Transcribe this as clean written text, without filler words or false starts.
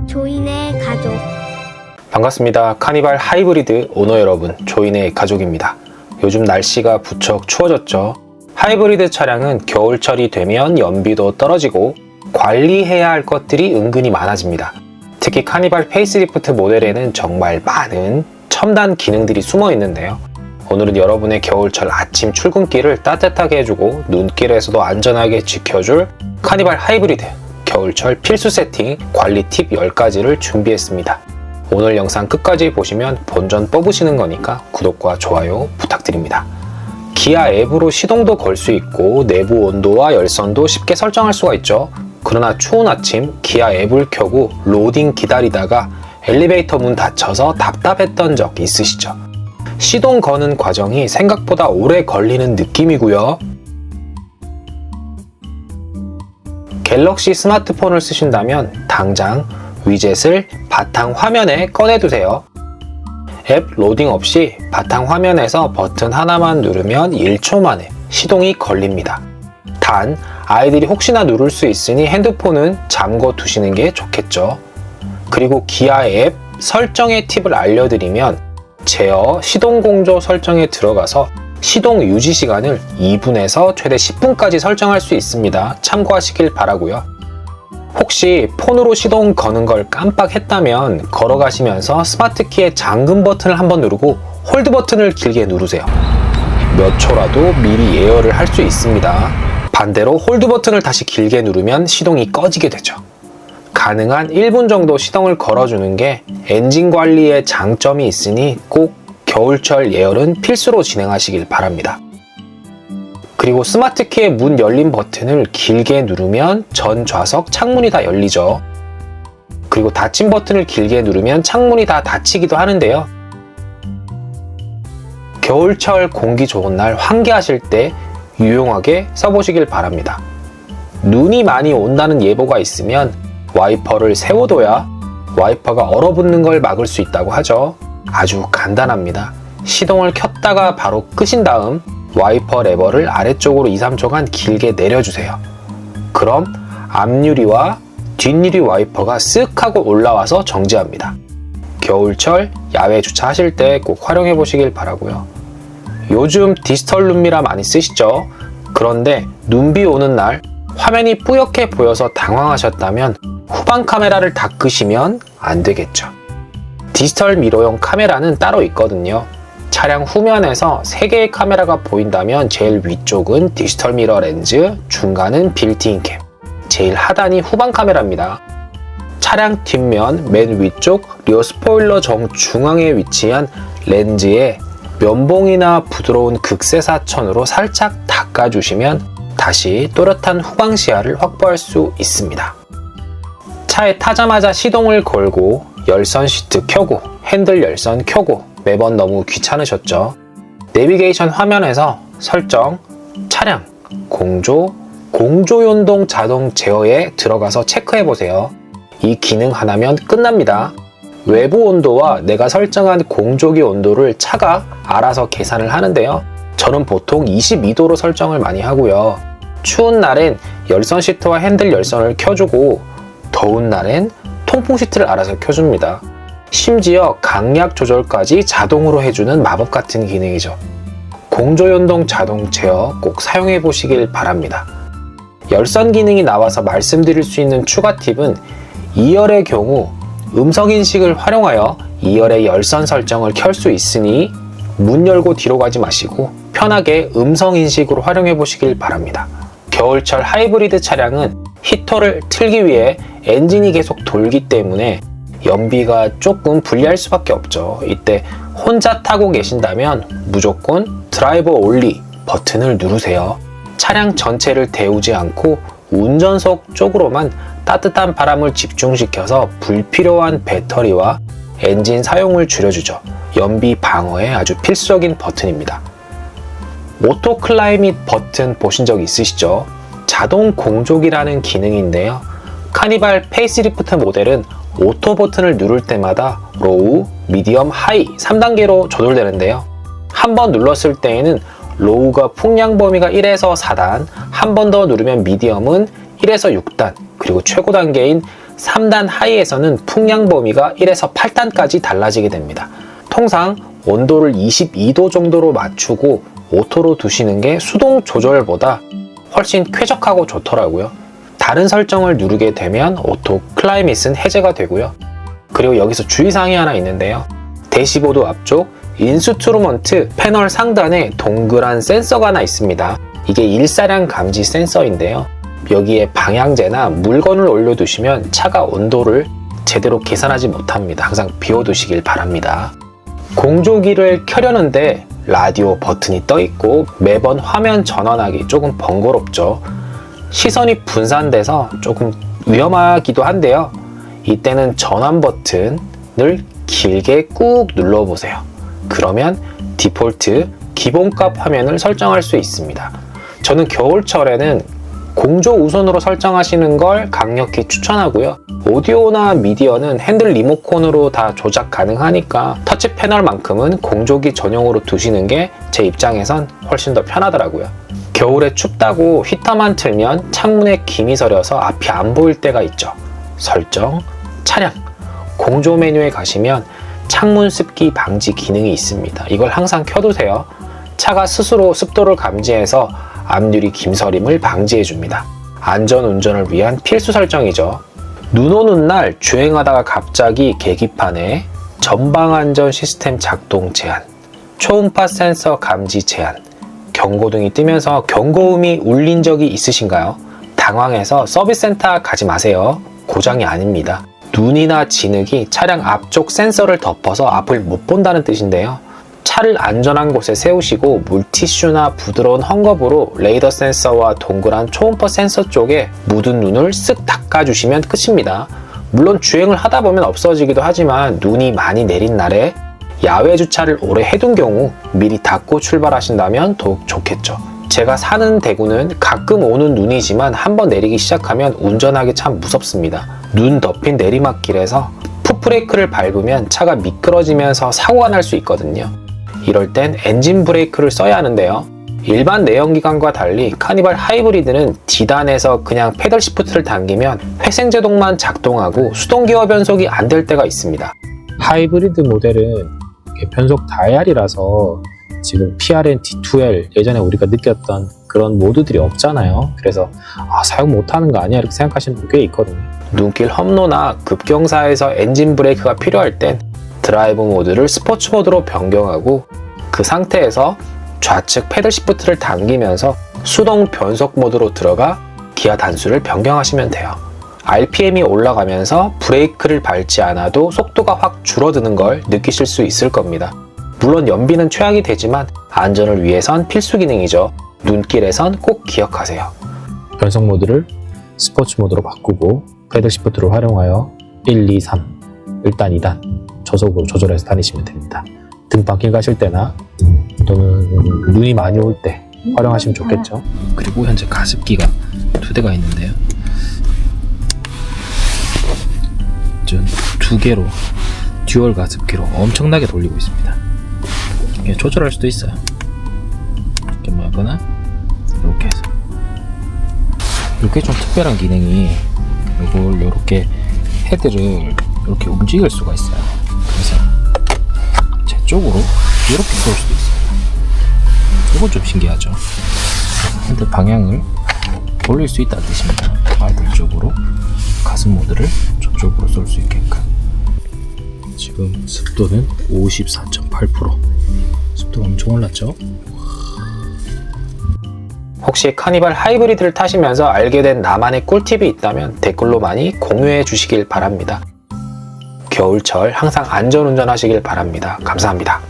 조인의 가족. 반갑습니다. 카니발 하이브리드 오너 여러분, 조인의 가족입니다. 요즘 날씨가 부쩍 추워졌죠. 하이브리드 차량은 겨울철이 되면 연비도 떨어지고 관리해야 할 것들이 은근히 많아집니다. 특히 카니발 페이스리프트 모델에는 정말 많은 첨단 기능들이 숨어 있는데요. 오늘은 여러분의 겨울철 아침 출근길을 따뜻하게 해주고 눈길에서도 안전하게 지켜줄 카니발 하이브리드 겨울철 필수 세팅 관리 팁 10가지를 준비했습니다. 오늘 영상 끝까지 보시면 본전 뽑으시는 거니까 구독과 좋아요 부탁드립니다. 기아 앱으로 시동도 걸 수 있고 내부 온도와 열선도 쉽게 설정할 수가 있죠. 그러나 추운 아침 기아 앱을 켜고 로딩 기다리다가 엘리베이터 문 닫혀서 답답했던 적 있으시죠? 시동 거는 과정이 생각보다 오래 걸리는 느낌이고요. 갤럭시 스마트폰을 쓰신다면 당장 위젯을 바탕 화면에 꺼내두세요. 앱 로딩 없이 바탕 화면에서 버튼 하나만 누르면 1초 만에 시동이 걸립니다. 단 아이들이 혹시나 누를 수 있으니 핸드폰은 잠궈 두시는 게 좋겠죠. 그리고 기아 앱 설정의 팁을 알려드리면 제어 시동 공조 설정에 들어가서 시동 유지 시간을 2분에서 최대 10분까지 설정할 수 있습니다. 참고하시길 바라고요. 혹시 폰으로 시동 거는 걸 깜빡했다면 걸어가시면서 스마트 키의 잠금 버튼을 한번 누르고 홀드 버튼을 길게 누르세요. 몇 초라도 미리 예열을 할 수 있습니다. 반대로 홀드 버튼을 다시 길게 누르면 시동이 꺼지게 되죠. 가능한 1분 정도 시동을 걸어주는 게 엔진 관리에 장점이 있으니 꼭 겨울철 예열은 필수로 진행하시길 바랍니다. 그리고 스마트 키의 문 열림 버튼을 길게 누르면 전 좌석 창문이 다 열리죠. 그리고 닫힘 버튼을 길게 누르면 창문이 다 닫히기도 하는데요. 겨울철 공기 좋은 날 환기하실 때 유용하게 써보시길 바랍니다. 눈이 많이 온다는 예보가 있으면 와이퍼를 세워둬야 와이퍼가 얼어붙는 걸 막을 수 있다고 하죠. 아주 간단합니다. 시동을 켰다가 바로 끄신 다음 와이퍼 레버를 아래쪽으로 2-3초간 길게 내려주세요. 그럼 앞유리와 뒷유리 와이퍼가 쓱 하고 올라와서 정지합니다. 겨울철 야외 주차하실 때 꼭 활용해 보시길 바라고요. 요즘 디지털 룸미러 많이 쓰시죠? 그런데 눈비 오는 날 화면이 뿌옇게 보여서 당황하셨다면 후방 카메라를 다 끄시면 안 되겠죠. 디지털 미러용 카메라는 따로 있거든요. 차량 후면에서 3개의 카메라가 보인다면 제일 위쪽은 디지털 미러 렌즈, 중간은 빌트인 캠, 제일 하단이 후방 카메라입니다. 차량 뒷면 맨 위쪽 리어 스포일러 정중앙에 위치한 렌즈에 면봉이나 부드러운 극세사천으로 살짝 닦아주시면 다시 또렷한 후방 시야를 확보할 수 있습니다. 차에 타자마자 시동을 걸고 열선 시트 켜고 핸들 열선 켜고 매번 너무 귀찮으셨죠? 내비게이션 화면에서 설정, 차량, 공조, 공조연동 자동 제어에 들어가서 체크해보세요. 이 기능 하나면 끝납니다. 외부 온도와 내가 설정한 공조기 온도를 차가 알아서 계산을 하는데요. 저는 보통 22도로 설정을 많이 하고요. 추운 날엔 열선 시트와 핸들 열선을 켜주고 더운 날엔 통풍 시트를 알아서 켜줍니다. 심지어 강약 조절까지 자동으로 해주는 마법 같은 기능이죠. 공조연동 자동 제어 꼭 사용해 보시길 바랍니다. 열선 기능이 나와서 말씀드릴 수 있는 추가 팁은 2열의 경우 음성인식을 활용하여 2열의 열선 설정을 켤 수 있으니 문 열고 뒤로 가지 마시고 편하게 음성인식으로 활용해 보시길 바랍니다. 겨울철 하이브리드 차량은 히터를 틀기 위해 엔진이 계속 돌기 때문에 연비가 조금 불리할 수밖에 없죠. 이때 혼자 타고 계신다면 무조건 드라이버 올리 버튼을 누르세요. 차량 전체를 데우지 않고 운전석 쪽으로만 따뜻한 바람을 집중시켜서 불필요한 배터리와 엔진 사용을 줄여주죠. 연비 방어에 아주 필수적인 버튼입니다. 오토 클라이밋 버튼 보신 적 있으시죠? 자동 공조기라는 기능인데요. 카니발 페이스리프트 모델은 오토 버튼을 누를 때마다 로우, 미디엄, 하이 3단계로 조절되는데요. 한 번 눌렀을 때에는 로우가 풍량 범위가 1에서 4단, 한 번 더 누르면 미디엄은 1에서 6단, 그리고 최고 단계인 3단 하이에서는 풍량 범위가 1에서 8단까지 달라지게 됩니다. 통상 온도를 22도 정도로 맞추고 오토로 두시는 게 수동 조절보다 훨씬 쾌적하고 좋더라고요. 다른 설정을 누르게 되면 오토 클라이밋은 해제가 되고요. 그리고 여기서 주의사항이 하나 있는데요. 대시보드 앞쪽 인스트루먼트 패널 상단에 동그란 센서가 하나 있습니다. 이게 일사량 감지 센서인데요. 여기에 방향제나 물건을 올려두시면 차가 온도를 제대로 계산하지 못합니다. 항상 비워두시길 바랍니다. 공조기를 켜려는데 라디오 버튼이 떠 있고 매번 화면 전환하기 조금 번거롭죠. 시선이 분산돼서 조금 위험하기도 한데요. 이때는 전환 버튼을 길게 꾹 눌러보세요. 그러면 디폴트 기본값 화면을 설정할 수 있습니다. 저는 겨울철에는 공조 우선으로 설정하시는 걸 강력히 추천하고요. 오디오나 미디어는 핸들 리모컨으로 다 조작 가능하니까 터치 패널만큼은 공조기 전용으로 두시는 게 제 입장에선 훨씬 더 편하더라고요. 겨울에 춥다고 히터만 틀면 창문에 김이 서려서 앞이 안 보일 때가 있죠. 설정, 차량, 공조 메뉴에 가시면 창문 습기 방지 기능이 있습니다. 이걸 항상 켜두세요. 차가 스스로 습도를 감지해서 앞유리 김서림을 방지해줍니다. 안전운전을 위한 필수 설정이죠. 눈 오는 날 주행하다가 갑자기 계기판에 전방안전 시스템 작동 제한, 초음파 센서 감지 제한, 경고등이 뜨면서 경고음이 울린 적이 있으신가요? 당황해서 서비스센터 가지 마세요. 고장이 아닙니다. 눈이나 진흙이 차량 앞쪽 센서를 덮어서 앞을 못 본다는 뜻인데요. 차를 안전한 곳에 세우시고 물티슈나 부드러운 헝겊으로 레이더 센서와 동그란 초음파 센서 쪽에 묻은 눈을 쓱 닦아주시면 끝입니다. 물론 주행을 하다 보면 없어지기도 하지만 눈이 많이 내린 날에 야외 주차를 오래 해둔 경우 미리 닦고 출발하신다면 더욱 좋겠죠. 제가 사는 대구는 가끔 오는 눈이지만 한번 내리기 시작하면 운전하기 참 무섭습니다. 눈 덮인 내리막길에서 풋브레이크를 밟으면 차가 미끄러지면서 사고가 날 수 있거든요. 이럴 땐 엔진 브레이크를 써야 하는데요. 일반 내연기관과 달리 카니발 하이브리드는 D단에서 그냥 패들 시프트를 당기면 회생제동만 작동하고 수동기어 변속이 안 될 때가 있습니다. 하이브리드 모델은 변속 다이알이라서 지금 PRN D2L 예전에 우리가 느꼈던 그런 모드들이 없잖아요. 그래서 사용 못하는 거 아니야 이렇게 생각하시는 분 꽤 있거든요. 눈길 험로나 급경사에서 엔진 브레이크가 필요할 땐 드라이브 모드를 스포츠 모드로 변경하고 그 상태에서 좌측 패들 시프트를 당기면서 수동 변속 모드로 들어가 기아 단수를 변경하시면 돼요. RPM이 올라가면서 브레이크를 밟지 않아도 속도가 확 줄어드는 걸 느끼실 수 있을 겁니다. 물론 연비는 최악이 되지만 안전을 위해선 필수 기능이죠. 눈길에선 꼭 기억하세요. 변속 모드를 스포츠 모드로 바꾸고 패들 시프트를 활용하여 1, 2, 3, 1단, 2단 저속으로 조절해서 다니시면 됩니다. 등반길 가실 때나 또는 눈이 많이 올 때 활용하시면 좋겠죠. 그리고 현재 가습기가 2대가 있는데요. 전 2개로 듀얼 가습기로 엄청나게 돌리고 있습니다. 이게 조절할 수도 있어요. 이렇게 하거나 이렇게 해서. 이렇게 좀 특별한 기능이 이걸 이렇게 헤드를 이렇게 움직일 수가 있어요. 그래서 제 쪽으로 이렇게 쏠 수도 있어요. 이건 좀 신기하죠. 핸들 방향을 돌릴 수 있다는 뜻입니다. 아이들 쪽으로 가슴 모드를 저쪽으로 쏠 수 있게끔. 지금 습도는 54.8%. 습도가 엄청 올랐죠? 혹시 카니발 하이브리드를 타시면서 알게 된 나만의 꿀팁이 있다면 댓글로 많이 공유해 주시길 바랍니다. 겨울철 항상 안전운전 하시길 바랍니다. 감사합니다.